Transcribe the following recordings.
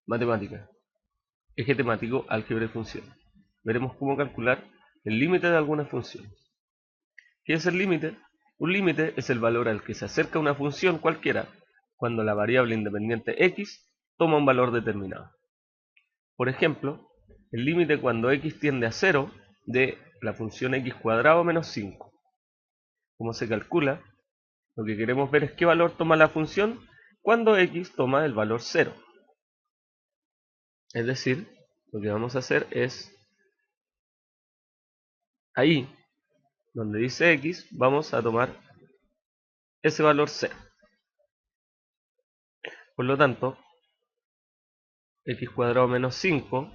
matemática, eje temático, álgebra y funciones. Veremos cómo calcular el límite de algunas funciones. ¿Qué es el límite? Un límite es el valor al que se acerca una función cualquiera cuando la variable independiente x toma un valor determinado. Por ejemplo, el límite cuando x tiende a 0 de la función x cuadrado menos 5. ¿Cómo se calcula? Lo que queremos ver es qué valor toma la función cuando x toma el valor 0. Es decir, lo que vamos a hacer es, ahí donde dice x, vamos a tomar ese valor 0. Por lo tanto, x cuadrado menos 5,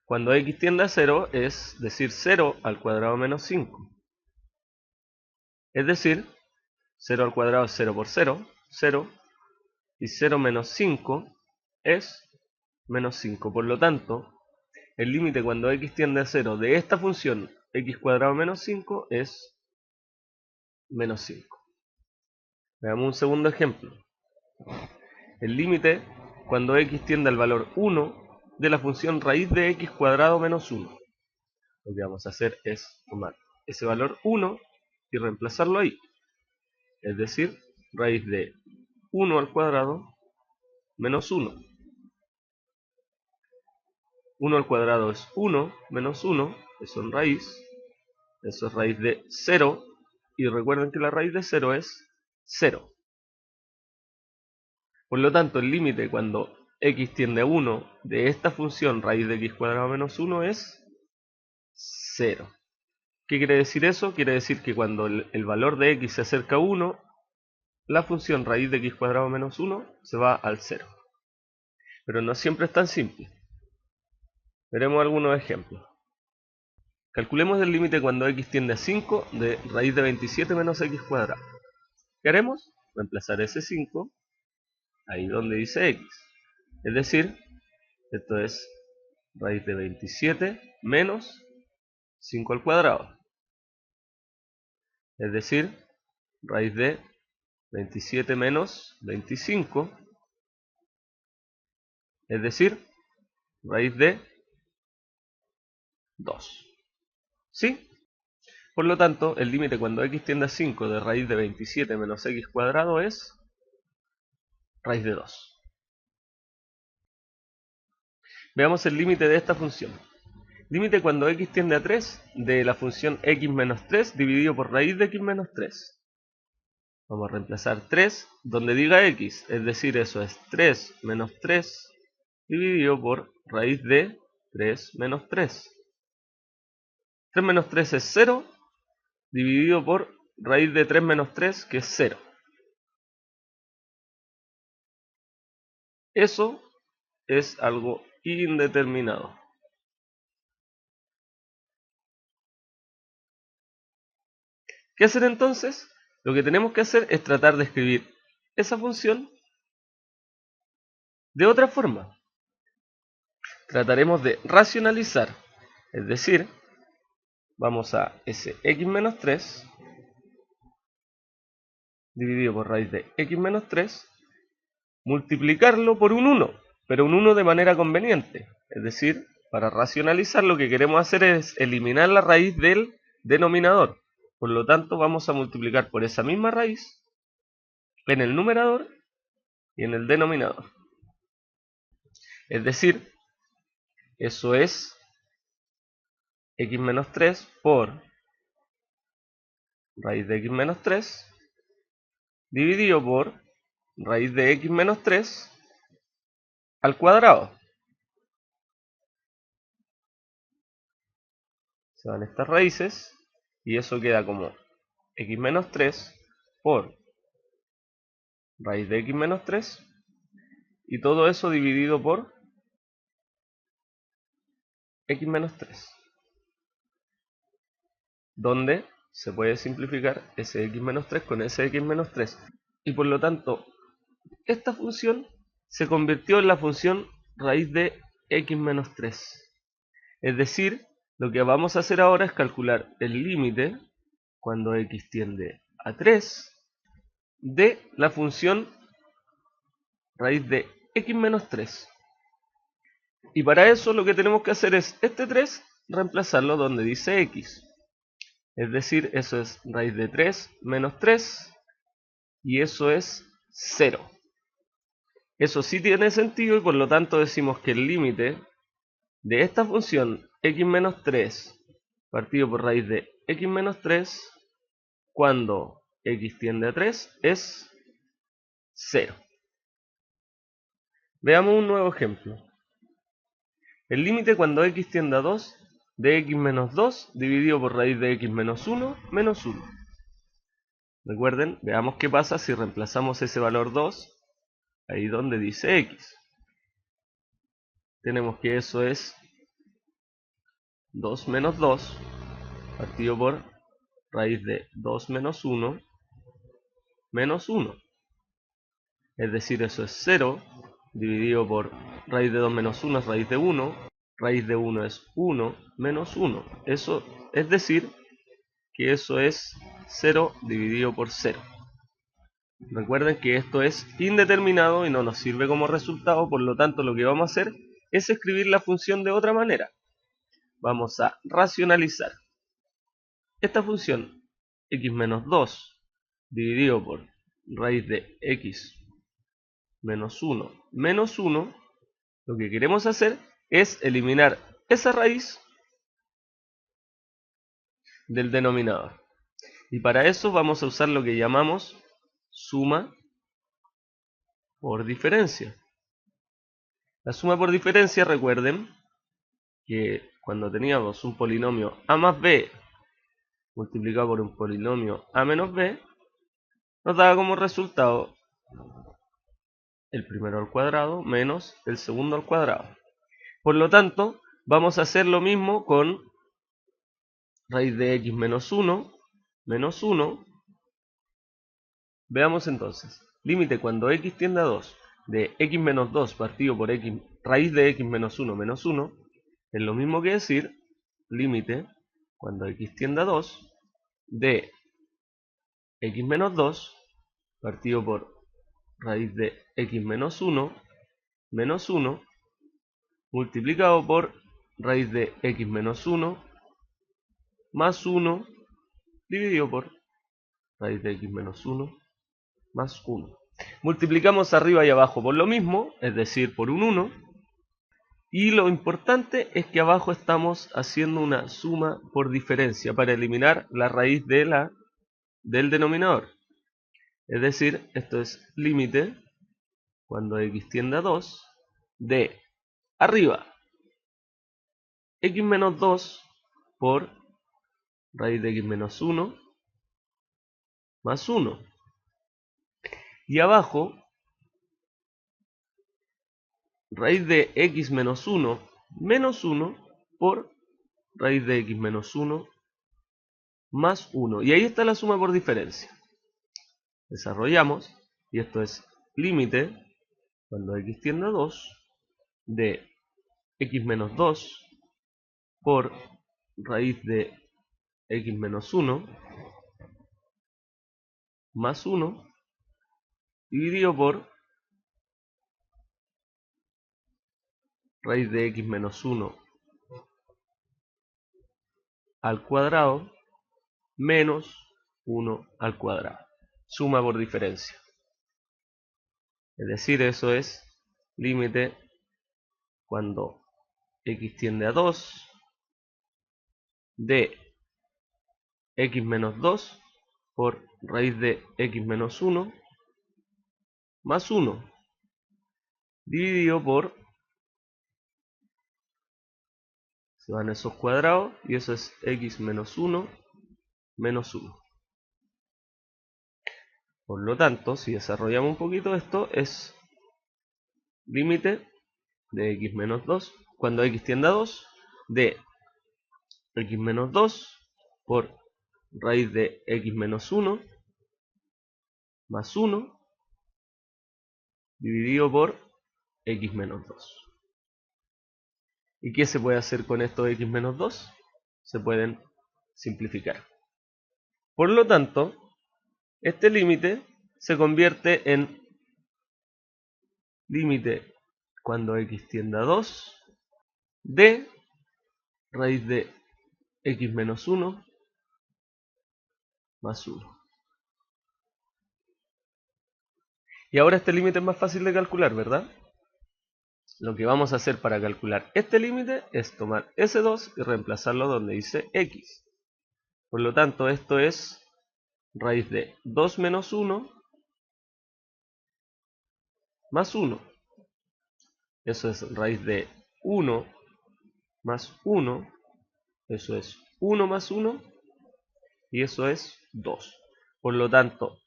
cuando x tiende a 0, es decir, 0 al cuadrado menos 5. Es decir, 0 al cuadrado es 0 por 0, 0, y 0 menos 5 es menos 5. Por lo tanto, el límite cuando x tiende a 0 de esta función x cuadrado menos 5 es menos 5. Veamos un segundo ejemplo. El límite cuando x tiende al valor 1 de la función raíz de x cuadrado menos 1. Lo que vamos a hacer es tomar ese valor 1 y reemplazarlo ahí. Es decir, raíz de 1 al cuadrado menos 1. 1 al cuadrado es 1 menos 1, eso es raíz de 0, y recuerden que la raíz de 0 es 0. Por lo tanto, el límite cuando x tiende a 1 de esta función raíz de x cuadrado menos 1 es 0. ¿Qué quiere decir eso? Quiere decir que cuando el valor de x se acerca a 1, la función raíz de x cuadrado menos 1 se va al 0. Pero no siempre es tan simple. Veremos algunos ejemplos. Calculemos el límite cuando x tiende a 5 de raíz de 27 menos x cuadrado. ¿Qué haremos? Reemplazar ese 5 ahí donde dice x. Es decir, esto es raíz de 27 menos 5 al cuadrado. Es decir, raíz de 27 menos 25. Es decir, raíz de 2. ¿Sí? Por lo tanto, el límite cuando x tiende a 5 de raíz de 27 menos x cuadrado es raíz de 2. Veamos el límite de esta función. Límite cuando x tiende a 3 de la función x menos 3 dividido por raíz de x menos 3. Vamos a reemplazar 3 donde diga x, es decir, eso es 3 menos 3 dividido por raíz de 3 menos 3. 3 menos 3 es 0, dividido por raíz de 3 menos 3, que es 0. Eso es algo indeterminado. ¿Qué hacer entonces? Lo que tenemos que hacer es tratar de escribir esa función de otra forma. Trataremos de racionalizar, es decir, vamos a ese x menos 3 dividido por raíz de x menos 3, multiplicarlo por un 1, pero un 1 de manera conveniente. Es decir, para racionalizar lo que queremos hacer es eliminar la raíz del denominador. Por lo tanto, vamos a multiplicar por esa misma raíz en el numerador y en el denominador. Es decir, eso es x menos 3 por raíz de x menos 3 dividido por raíz de x menos 3 al cuadrado. Se van estas raíces y eso queda como x menos 3 por raíz de x menos 3 y todo eso dividido por x menos 3, donde se puede simplificar ese x menos 3 con ese x menos 3, y por lo tanto esta función se convirtió en la función raíz de x menos 3. Es decir, lo que vamos a hacer ahora es calcular el límite cuando x tiende a 3 de la función raíz de x menos 3. Y para eso lo que tenemos que hacer es este 3 reemplazarlo donde dice x. Es decir, eso es raíz de 3 menos 3 y eso es 0. Eso sí tiene sentido y por lo tanto decimos que el límite de esta función x menos 3 partido por raíz de x menos 3 cuando x tiende a 3 es 0. Veamos un nuevo ejemplo. El límite cuando x tiende a 2 de x menos 2 dividido por raíz de x menos 1 menos 1. Recuerden, veamos qué pasa si reemplazamos ese valor 2 ahí donde dice x. Tenemos que eso es 2 menos 2 partido por raíz de 2 menos 1 menos 1. Es decir, eso es 0 dividido por raíz de 2 menos 1 es raíz de 1. Raíz de 1 es 1 menos 1. Eso es decir que eso es 0 dividido por 0. Recuerden que esto es indeterminado y no nos sirve como resultado, por lo tanto lo que vamos a hacer es escribir la función de otra manera. Vamos a racionalizar. Esta función x menos 2 dividido por raíz de x menos 1 menos 1, lo que queremos hacer es eliminar esa raíz del denominador. Y para eso vamos a usar lo que llamamos suma por diferencia. La suma por diferencia, recuerden que cuando teníamos un polinomio a más b multiplicado por un polinomio a menos b, nos daba como resultado el primero al cuadrado menos el segundo al cuadrado. Por lo tanto, vamos a hacer lo mismo con raíz de x menos 1 menos 1. Veamos entonces, límite cuando x tiende a 2 de x menos 2 partido por x, raíz de x menos 1 menos 1, es lo mismo que decir límite cuando x tiende a 2 de x menos 2 partido por raíz de x menos 1 menos 1 multiplicado por raíz de x menos 1 más 1 dividido por raíz de x menos 1 más 1. Multiplicamos arriba y abajo por lo mismo, es decir, por un 1. Y lo importante es que abajo estamos haciendo una suma por diferencia para eliminar la raíz del denominador. Es decir, esto es límite cuando x tiende a 2 de arriba x menos 2 por raíz de x menos 1 más 1. Y abajo raíz de x menos 1 menos 1 por raíz de x menos 1 más 1. Y ahí está la suma por diferencia. Desarrollamos, y esto es límite cuando x tiende a 2 de x menos 2 por raíz de x menos 1 más 1 dividido por raíz de x menos 1 al cuadrado menos 1 al cuadrado. Suma por diferencia. Es decir, eso es límite cuando x tiende a 2 de x menos 2 por raíz de x menos 1 más 1 dividido por, se van esos cuadrados y eso es x menos 1 menos 1. Por lo tanto, si desarrollamos un poquito esto, es límite de x menos 2 cuando x tiende a 2 de x menos 2 por raíz de x menos 1 más 1 dividido por x menos 2. ¿Y qué se puede hacer con esto de x menos 2? Se pueden simplificar. Por lo tanto, este límite se convierte en límite cuando x tiende a 2 de raíz de x menos 1 más 1. Y ahora este límite es más fácil de calcular, ¿verdad? Lo que vamos a hacer para calcular este límite es tomar ese 2 y reemplazarlo donde dice x. Por lo tanto, esto es raíz de 2 menos 1 más 1. Eso es raíz de 1 más 1. Eso es 1 más 1. Y eso es 2. Por lo tanto,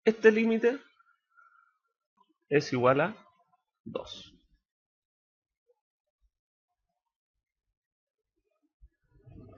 este límite es igual a 2.